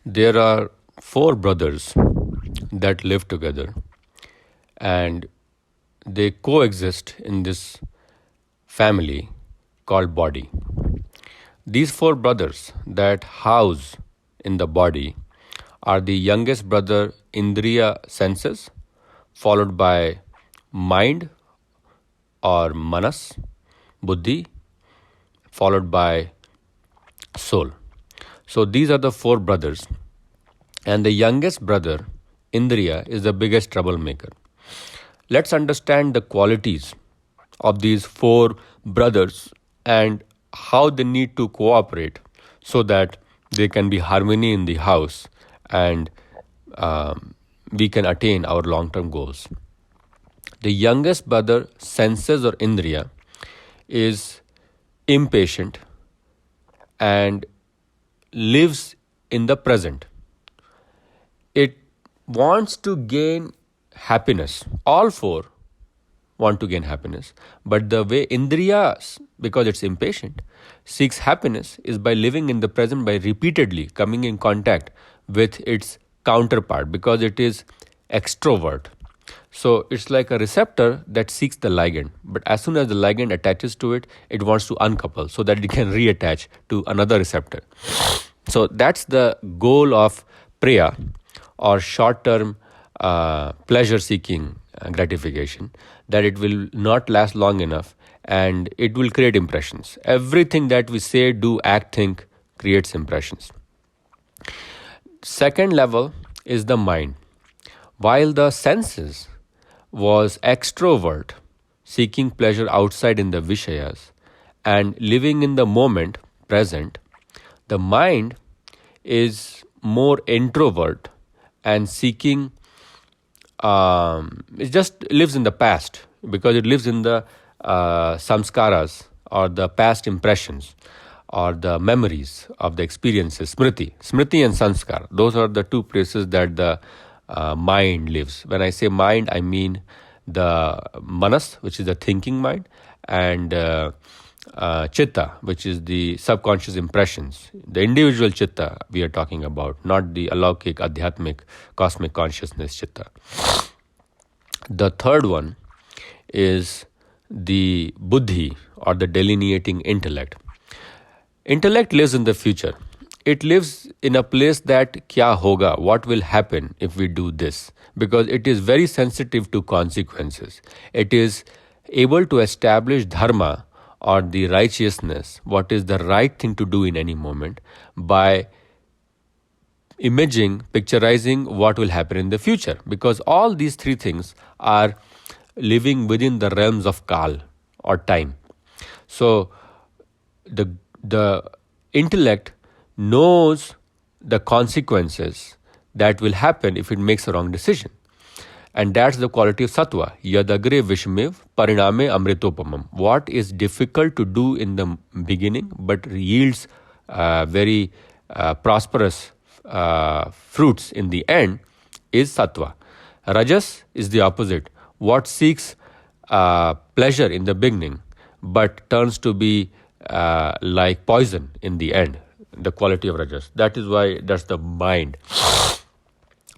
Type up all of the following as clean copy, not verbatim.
There are four brothers that live together and they coexist in this family called body. These four brothers that house in the body are the youngest brother Indriya senses, followed by mind or manas, buddhi, followed by soul. So these are the four brothers, and the youngest brother, Indriya, is the biggest troublemaker. Let's understand the qualities of these four brothers and how they need to cooperate so that there can be harmony in the house and we can attain our long term goals. The youngest brother, senses or Indriya, is impatient and lives in the present. It wants to gain happiness. All four want to gain happiness. But the way Indriyas, because it's impatient, seeks happiness is by living in the present, by repeatedly coming in contact with its counterpart, because it is extrovert. So it's like a receptor that seeks the ligand, but as soon as the ligand attaches to it, it wants to uncouple so that it can reattach to another receptor. So that's the goal of Priya, or short term pleasure seeking gratification, that it will not last long enough and it will create impressions. Everything that we say, do, act, think creates impressions. Second level is the mind. While the senses was extrovert, seeking pleasure outside in the Vishayas and living in the moment, present, the mind is more introvert and seeking, it just lives in the past because it lives in the samskaras or the past impressions or the memories of the experiences, smriti and sanskar. Those are the two places that the mind lives. When I say mind, I mean the manas, which is the thinking mind, and chitta, which is the subconscious impressions. The individual chitta we are talking about, not the alaukik, adhyatmic, cosmic consciousness chitta. The third one is the buddhi, or the delineating intellect. Intellect lives in the future. It lives in a place that kya hoga, what will happen if we do this, because it is very sensitive to consequences. It is able to establish dharma, or the righteousness, what is the right thing to do in any moment, by imaging, picturizing what will happen in the future, because all these three things are living within the realms of Kal or time. So the intellect knows the consequences that will happen if it makes a wrong decision. And that's the quality of sattva. Yadagre vishmev pariname amritopamam. What is difficult to do in the beginning but yields very prosperous fruits in the end is sattva. Rajas is the opposite. What seeks pleasure in the beginning but turns to be like poison in the end, the quality of rajas. That is why that's the mind.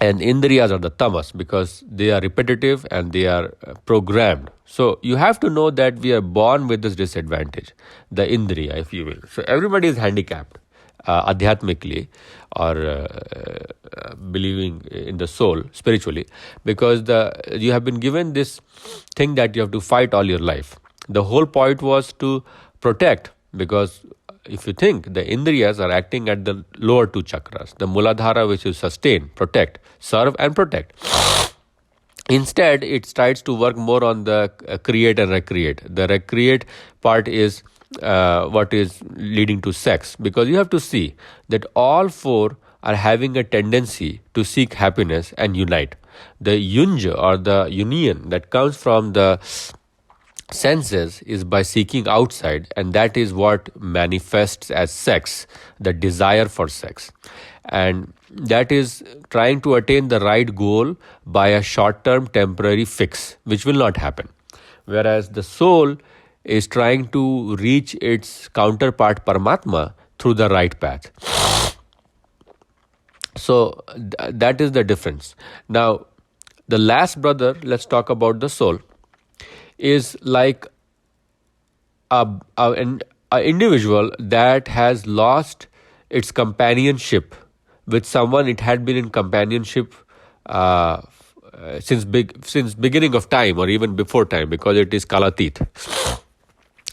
And indriyas are the tamas, because they are repetitive and they are programmed. So you have to know that we are born with this disadvantage, the indriya, if you will. So everybody is handicapped adhyatmically, or believing in the soul spiritually, because you have been given this thing that you have to fight all your life. The whole point was to protect, because if you think, the indriyas are acting at the lower two chakras, the muladhara, which is sustain, protect, serve and protect. Instead, it tries to work more on the create and recreate. The recreate part is what is leading to sex, because you have to see that all four are having a tendency to seek happiness and unite. The yunja, or the union that comes from the senses, is by seeking outside, and that is what manifests as sex, the desire for sex. And that is trying to attain the right goal by a short-term temporary fix, which will not happen. Whereas the soul is trying to reach its counterpart Paramatma through the right path. So that is the difference. Now, the last brother, let's talk about the soul, is like a, a, an a individual that has lost its companionship with someone it had been in companionship since beginning of time or even before time, because it is kalatit.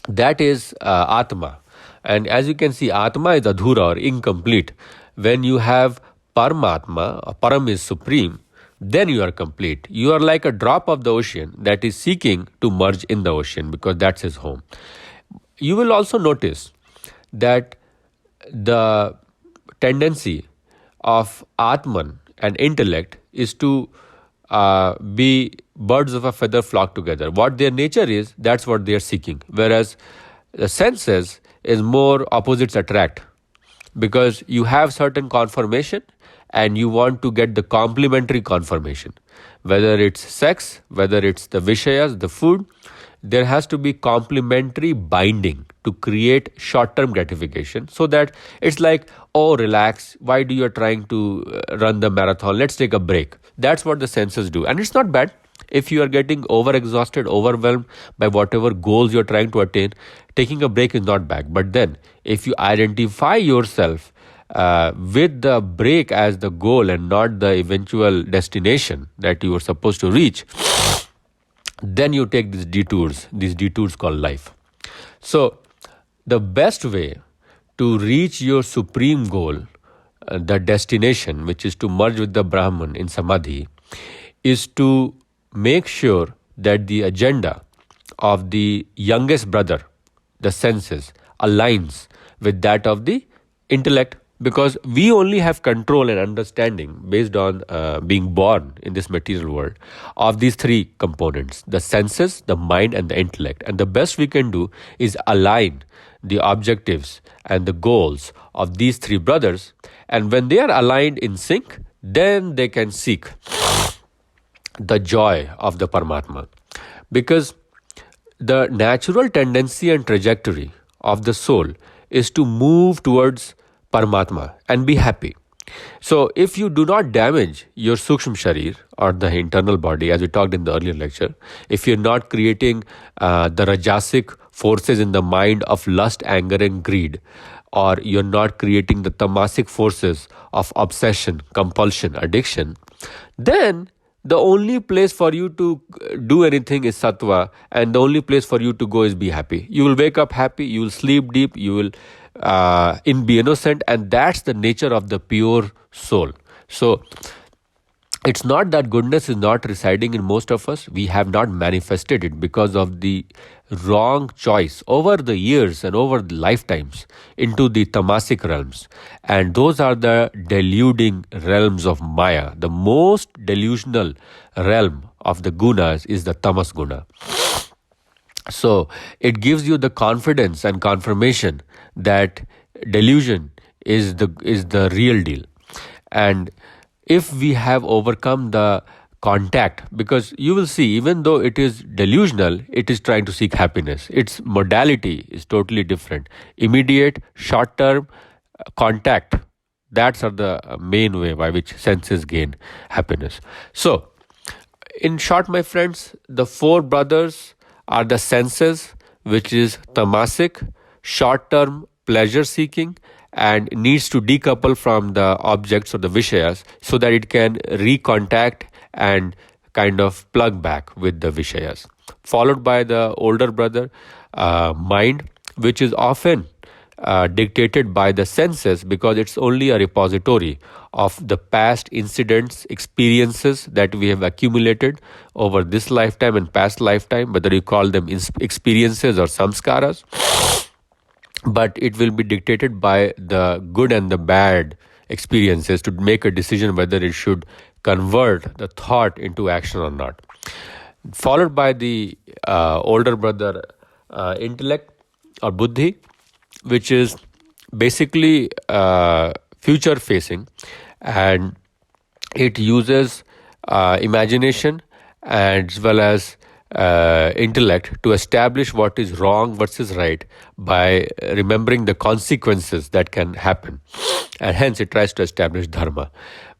That is Atma. And as you can see, Atma is adhura or incomplete. When you have Paramatma, Param is supreme, then you are complete. You are like a drop of the ocean that is seeking to merge in the ocean because that's his home. You will also notice that the tendency of Atman and intellect is to be birds of a feather flock together. What their nature is, that's what they are seeking. Whereas the senses is more opposites attract, because you have certain conformation and you want to get the complementary conformation, whether it's sex, whether it's the vishayas, the food. There has to be complementary binding to create short-term gratification, so that it's like, oh, relax, why do you trying to run the marathon, let's take a break. That's what the senses do, and it's not bad. If you are getting overexhausted, overwhelmed by whatever goals you're trying to attain, taking a break is not bad. But then if you identify yourself with the break as the goal and not the eventual destination that you are supposed to reach, then you take these detours called life. So the best way to reach your supreme goal, the destination, which is to merge with the Brahman in Samadhi, is to make sure that the agenda of the youngest brother, the senses, aligns with that of the intellect, because we only have control and understanding based on being born in this material world of these three components: the senses, the mind, and the intellect. And the best we can do is align the objectives and the goals of these three brothers, and when they are aligned in sync, then they can seek the joy of the Paramatma. Because the natural tendency and trajectory of the soul is to move towards Paramatma and be happy. So if you do not damage your Sukshma Sharir or the internal body, as we talked in the earlier lecture, if you're not creating the Rajasic forces in the mind of lust, anger and greed, or you're not creating the Tamasic forces of obsession, compulsion, addiction, then the only place for you to do anything is sattva, and the only place for you to go is be happy. You will wake up happy, you will sleep deep, you will be innocent, and that's the nature of the pure soul. So it's not that goodness is not residing in most of us. We have not manifested it because of the wrong choice over the years and over the lifetimes into the tamasic realms. And those are the deluding realms of Maya. The most delusional realm of the gunas is the tamas guna. So it gives you the confidence and confirmation that delusion is the real deal. And if we have overcome the contact, because you will see, even though it is delusional, it is trying to seek happiness. Its modality is totally different. Immediate, short-term contact, that's are the main way by which senses gain happiness. So, in short, my friends, the four brothers are the senses, which is tamasic, short-term pleasure-seeking, and needs to decouple from the objects or the vishayas so that it can recontact and kind of plug back with the vishayas. Followed by the older brother, mind, which is often dictated by the senses because it's only a repository of the past incidents, experiences that we have accumulated over this lifetime and past lifetime, whether you call them experiences or samskaras. But it will be dictated by the good and the bad experiences to make a decision whether it should convert the thought into action or not. Followed by the older brother, intellect or buddhi, which is basically future facing, and it uses imagination as well as intellect to establish what is wrong versus right by remembering the consequences that can happen. And hence it tries to establish dharma.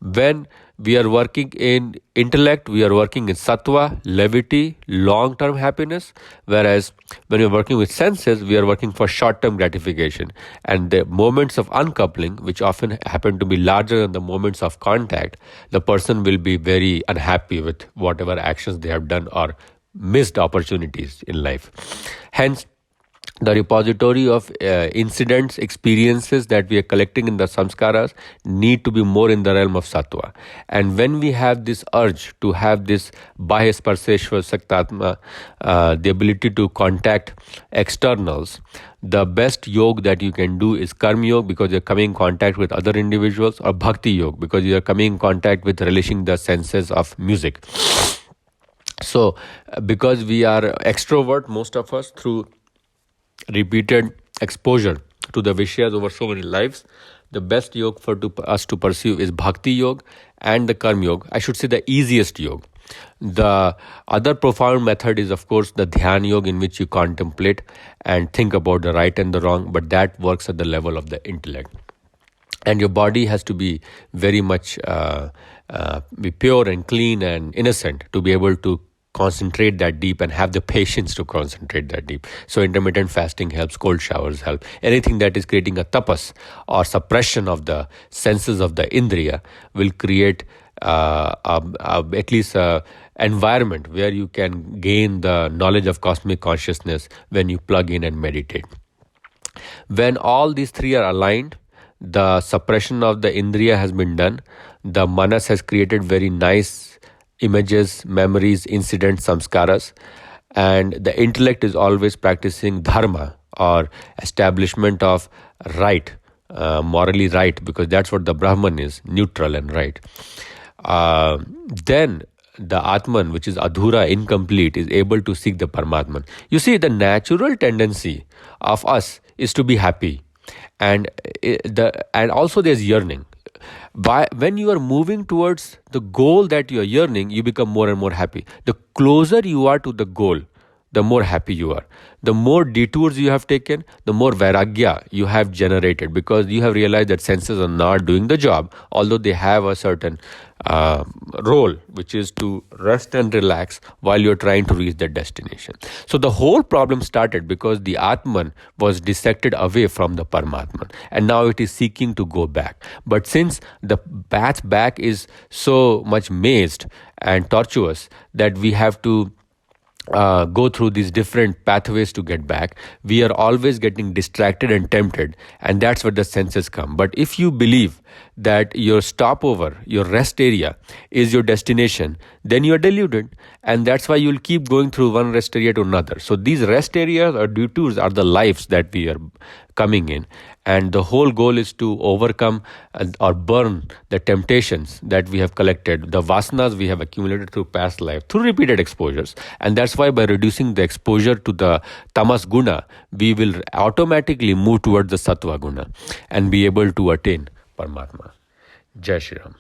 When we are working in intellect, we are working in sattva, levity, long-term happiness, whereas when we are working with senses, we are working for short-term gratification. And the moments of uncoupling, which often happen to be larger than the moments of contact, the person will be very unhappy with whatever actions they have done or missed opportunities in life. Hence, the repository of incidents, experiences that we are collecting in the samskaras need to be more in the realm of sattva. And when we have this urge to have this bahya sparseshva saktatma, the ability to contact externals, the best yoga that you can do is karma yoga, because you're coming in contact with other individuals, or bhakti yoga, because you're coming in contact with relishing the senses of music. So, because we are extrovert, most of us, through repeated exposure to the Vishayas over so many lives, the best yoga for us to pursue is Bhakti Yoga and the Karma Yoga. I should say the easiest yoga. The other profound method is, of course, the Dhyan Yoga, in which you contemplate and think about the right and the wrong, but that works at the level of the intellect. And your body has to be very much be pure and clean and innocent to be able to concentrate that deep and have the patience to concentrate that deep. So intermittent fasting helps, cold showers help. Anything that is creating a tapas or suppression of the senses of the indriya will create at least a environment where you can gain the knowledge of cosmic consciousness when you plug in and meditate. When all these three are aligned, the suppression of the indriya has been done. The manas has created very nice images, memories, incidents, samskaras, and the intellect is always practicing dharma, or establishment of right, morally right, because that's what the Brahman is, neutral and right. Then the Atman, which is adhura, incomplete, is able to seek the Paramatman. You see, the natural tendency of us is to be happy, and also there's yearning. When you are moving towards the goal that you are yearning, you become more and more happy. The closer you are to the goal, the more happy you are. The more detours you have taken, the more vairagya you have generated, because you have realized that senses are not doing the job, although they have a certain role, which is to rest and relax while you're trying to reach that destination. So the whole problem started because the Atman was dissected away from the Paramatman, and now it is seeking to go back. But since the path back is so much mazed and tortuous that we have to go through these different pathways to get back, we are always getting distracted and tempted, and that's where the senses come. But if you believe that your stopover, your rest area is your destination, then you are deluded, and that's why you'll keep going through one rest area to another. So these rest areas or detours are the lives that we are coming in, and the whole goal is to overcome or burn the temptations that we have collected, the vasanas we have accumulated through past life, through repeated exposures. And that's why by reducing the exposure to the tamas guna, we will automatically move towards the sattva guna and be able to attain Paramatma. Jai Shri Ram.